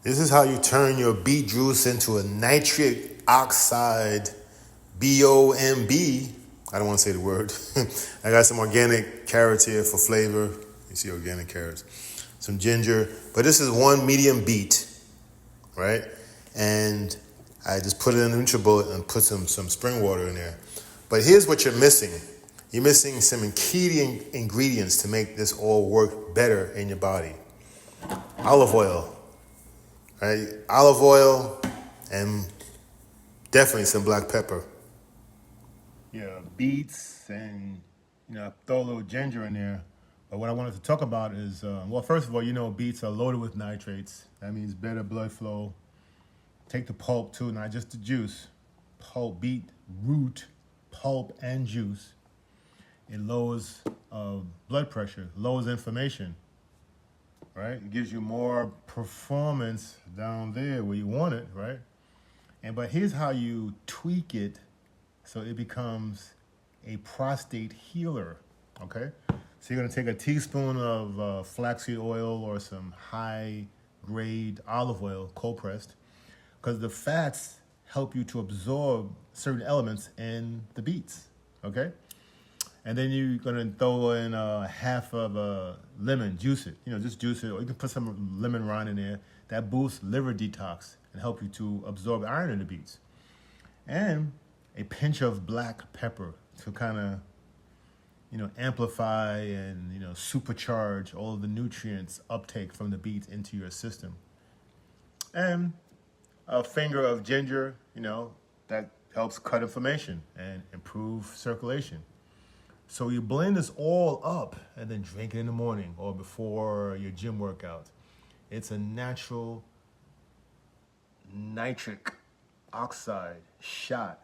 This is how you turn your beet juice into a nitric oxide, BOMB. I don't want to say the word. I got some organic carrots here for flavor. You see organic carrots. Some ginger. But this is one medium beet, right? And I just put it in a NutriBullet and put some spring water in there. But here's what you're missing. You're missing some key ingredients to make this all work better in your body. Olive oil, right? Olive oil and definitely some black pepper. Yeah, beets and, throw a little ginger in there. But what I wanted to talk about is, well, first of all, beets are loaded with nitrates. That means better blood flow. Take the pulp too, not just the juice. Pulp, beet, root, pulp, and juice. It lowers blood pressure, lowers inflammation, right? It gives you more performance down there where you want it, right? But here's how you tweak it so it becomes a prostate healer, okay? So you're gonna take a teaspoon of flaxseed oil or some high-grade olive oil, cold pressed, because the fats help you to absorb certain elements in the beets, okay? And then you're gonna throw in half of a lemon, juice it, just juice it, or you can put some lemon rind in there. That boosts liver detox and help you to absorb iron in the beets. And a pinch of black pepper to kind of, amplify and, supercharge all of the nutrients uptake from the beets into your system. And a finger of ginger, that helps cut inflammation and improve circulation. So you blend this all up and then drink it in the morning or before your gym workout. It's a natural nitric oxide shot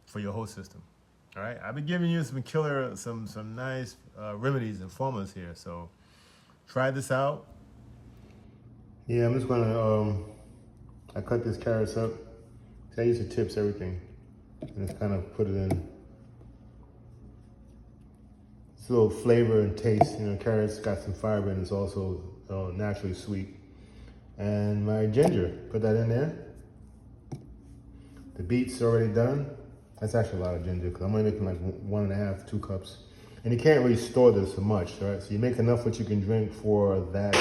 for your whole system. All right, I've been giving you some nice remedies and formulas here. So try this out. Yeah, I'm just gonna, I cut these carrots up. I use the tips, everything. And just kind of put it in. It's a little flavor and taste. Carrots got some fiber and it's also naturally sweet. And my ginger, put that in there. The beets already done. That's actually a lot of ginger because I'm only making like 1.5, 2 cups. And you can't really store this so much, right? So you make enough what you can drink for that.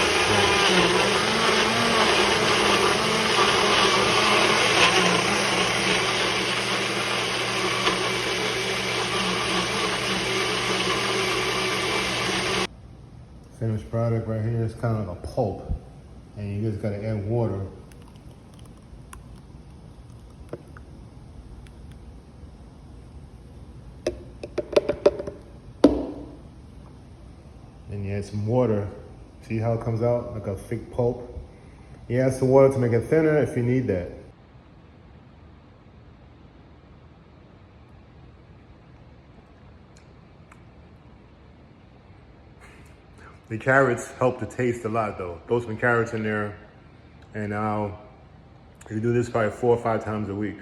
Finished product right here is kind of like a pulp, and you just gotta add water. Then you add some water. See how it comes out like a thick pulp? You add some water to make it thinner if you need that. The carrots help the taste a lot though. Throw some carrots in there, and now you do this probably 4 or 5 times a week.